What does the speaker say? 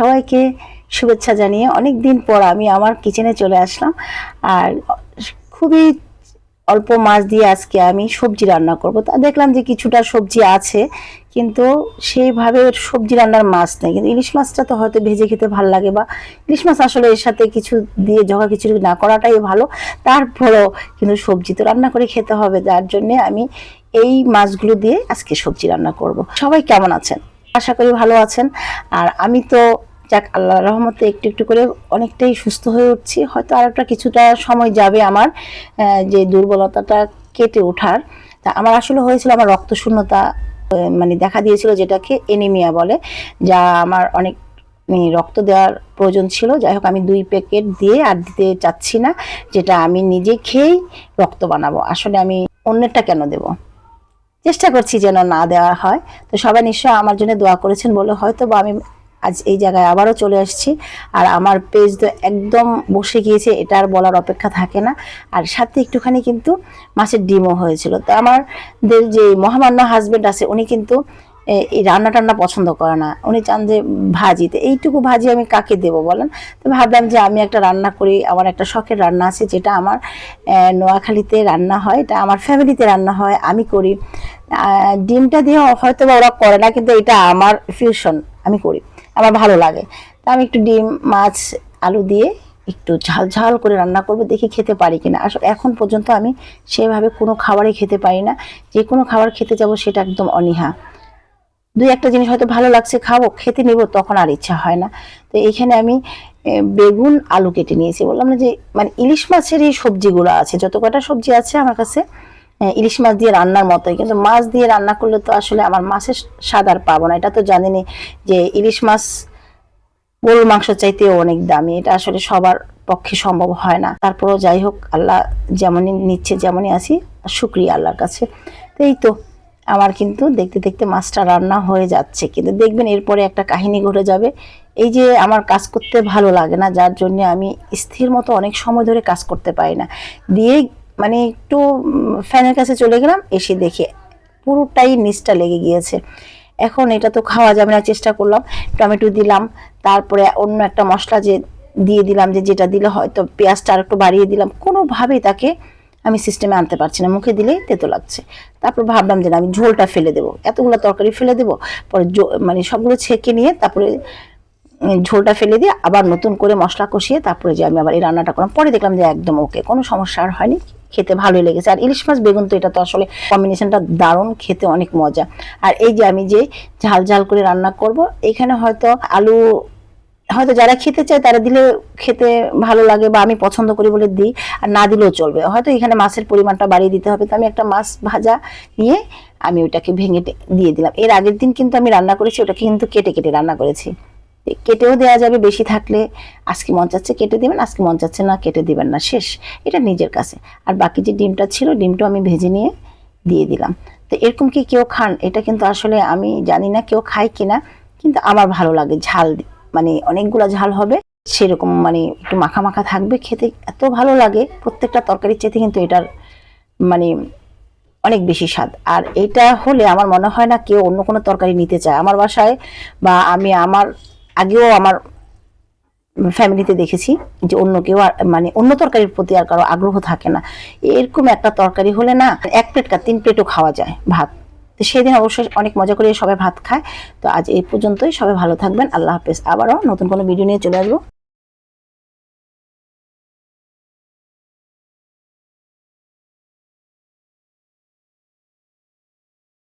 সবাইকে শুভেচ্ছা জানিয়ে অনেক দিন পর আমি আমার কিচেনে চলে আসলাম। আর খুবই অল্প মাছ দিয়ে আজকে আমি সবজি রান্না করব। তা দেখলাম যে কিছুটা সবজি আছে, কিন্তু সেইভাবে সবজি রান্নার মাছ নেই। কিন্তু ইলিশ মাছটা তো হয়তো ভেজে খেতে ভালো লাগে, বা ইলিশ মাছ আসলে এর সাথে কিছু দিয়ে জগা খিচুড়ি না করাটাই ভালো। তারপরেও কিন্তু সবজি তো রান্না করে খেতে হবে, যার জন্যে আমি এই মাছগুলো দিয়ে আজকে সবজি রান্না করব। সবাই কেমন আছেন? আশা করি ভালো আছেন। আর আমি তো যাক আল্লাহর রহমতে একটু একটু করে অনেকটাই সুস্থ হয়ে উঠছি। হয়তো আর একটা কিছুটা সময় যাবে আমার যে দুর্বলতাটা কেটে ওঠার। তা আমার আসলে হয়েছিল, আমার রক্ত শূন্যতা মানে দেখা দিয়েছিল, যেটাকে এনিমিয়া বলে, যা আমার অনেক রক্ত দেওয়ার প্রয়োজন ছিল। যাই হোক, আমি 2 প্যাকেট দিয়ে আর দিতে চাচ্ছি না, যেটা আমি নিজে খেয়েই রক্ত বানাবো। আসলে আমি অন্যেরটা কেন দেব, চেষ্টা করছি যেন না দেওয়া হয়। তো সবাই নিশ্চয়ই আমার জন্য দোয়া করেছেন বলে হয়তো বা আমি আজ এই জায়গায় আবারও চলে আসছি। আর আমার পেজ তো একদম বসে গিয়েছে, এটা আর বলার অপেক্ষা থাকে না। আর সাথে একটুখানি কিন্তু মাছের ডিমও হয়েছিল। তো আমাদের যে মহামান্য হাজবেন্ড আছে, উনি কিন্তু এই রান্না টান্না পছন্দ করে না, উনি চান যে ভাজিতে। এইটুকু ভাজি আমি কাকে দেব বলেন? তো ভাবলাম যে আমি একটা রান্না করি, আমার একটা শখের রান্না আছে, যেটা আমার নোয়াখালীতে রান্না হয়, এটা আমার ফ্যামিলিতে রান্না হয়, আমি করি। ডিমটা দিয়ে হয়তো বা ওরা করে না, কিন্তু এটা আমার ফিউশন, আমি করি, আমার ভালো লাগে। তা আমি একটু ডিম, মাছ, আলু দিয়ে একটু ঝাল ঝাল করে রান্না করব, দেখি খেতে পারি কিনা। আসলে এখন পর্যন্ত আমি সেভাবে কোনো খাবারই খেতে পারি না। যে কোনো খাবার খেতে যাব সেটা একদম অনীহা। 2-1টা জিনিস হয়তো ভালো লাগছে, খাবো, খেতে নিব, তখন আর ইচ্ছা হয় না। তো এইখানে আমি বেগুন, আলু কেটে নিয়েছি। বললাম না যে মানে ইলিশ মাছের এই সবজিগুলো আছে, যত কটা সবজি আছে আমার কাছে ইলিশ মাছ দিয়ে রান্নার মতোই। কিন্তু মাছ দিয়ে রান্না করলে তো আসলে আমার মাছের স্বাদ আর পাবো না। এটা তো জানেনই যে ইলিশ মাছ গরুর মাংস চাইতেও অনেক দামি, এটা আসলে সবার পক্ষে সম্ভব হয় না। তারপরেও যাই হোক, আল্লাহ যেমনই নিচ্ছে, যেমনই আছি, শুকরিয়া আল্লাহর কাছে। তো এই তো আমার কিন্তু দেখতে দেখতে মাছটা রান্না হয়ে যাচ্ছে, কিন্তু দেখবেন এরপরে একটা কাহিনী ঘটে যাবে। এই যে আমার কাজ করতে ভালো লাগে না, যার জন্য আমি স্থির মতো অনেক সময় ধরে কাজ করতে পারি না, দিয়ে মানে একটু ফ্যানের কাছে চলে গেলাম, এসে দেখে পুরোটাই নিচটা লেগে গিয়েছে। এখন এটা তো খাওয়া যাবে না। চেষ্টা করলাম, টমেটো দিলাম, তারপরে অন্য একটা মশলা যে দিয়ে দিলাম, যে যেটা দিলে হয়তো পেঁয়াজটা আর একটু বাড়িয়ে দিলাম, কোনোভাবেই তাকে আমি সিস্টেমে আনতে পারছি না, মুখে দিলেই তেতো লাগছে। তারপর ভাবলাম যে আমি ঝোলটা ফেলে দেবো, এতগুলো তরকারি ফেলে দেবো, পরে মানে সবগুলো ছেঁকে নিয়ে তারপরে ঝোলটা ফেলে দিয়ে আবার নতুন করে মশলা কষিয়ে তারপরে যে আমি আবার এই রান্নাটা করলাম। পরে দেখলাম যে একদম ওকে, কোনো সমস্যা আর হয়নি, খেতে ভালোই লেগেছে। আর ইলিশ মাছ বেগুন তো এটা তো আসলে কম্বিনেশনটা দারুণ, খেতে অনেক মজা। আর এই যে আমি যে ঝাল ঝাল করে রান্না করব, এখানে হয়তো আলু হয়তো যারা খেতে চায় তারা দিলে খেতে ভালো লাগে, বা আমি পছন্দ করি বলে দিই, আর না দিলেও চলবে। হয়তো এখানে মাছের পরিমাণটা বাড়িয়ে দিতে হবে। তো আমি একটা মাছ ভাজা নিয়ে আমি ওটাকে ভেঙে দিয়ে দিলাম। এর আগের দিন কিন্তু আমি রান্না করেছি, ওটাকে কিন্তু কেটে কেটে রান্না করেছি। কেটেও দেওয়া যাবে, বেশি থাকলে আজকে মন চাচ্ছে কেটে দিবেন, আজকে মন চাচ্ছে না কেটে দিবেন না, শেষ, এটা নিজের কাছে। আর বাকি যে ডিমটা ছিল, ডিমটাও আমি ভেজে নিয়ে দিয়ে দিলাম। তো এরকম কি কেউ খান? এটা কিন্তু আসলে আমি জানি না কেউ খায় কিনা, কিন্তু আমার ভালো লাগে ঝাল, মানে অনেকগুলো ঝাল হবে, সেরকম মানে একটু মাখা মাখা থাকবে, খেতে এত ভালো লাগে। প্রত্যেকটা তরকারির চেয়ে কিন্তু এটার মানে অনেক বেশি স্বাদ। আর এটা হলে আমার মনে হয় না কেউ অন্য কোনো তরকারি নিতে চায় আমার বাসায়, বা আমি আমার আগেও আমার ফ্যামিলিতে দেখেছি যে অন্য কেউ মানে অন্য তরকারির প্রতি আর কারো আগ্রহ থাকে না। এরকম একটা তরকারি হলে না 1 প্লেট 3 প্লেটও খাওয়া যায় ভাত। তো সেদিন অবশ্যই অনেক মজা করে সবাই ভাত খায়। তো আজ এই পর্যন্তই, সবাই ভালো থাকবেন, আল্লাহ হাফেজ। আবারও নতুন কোনো ভিডিও নিয়ে চলে আসবো।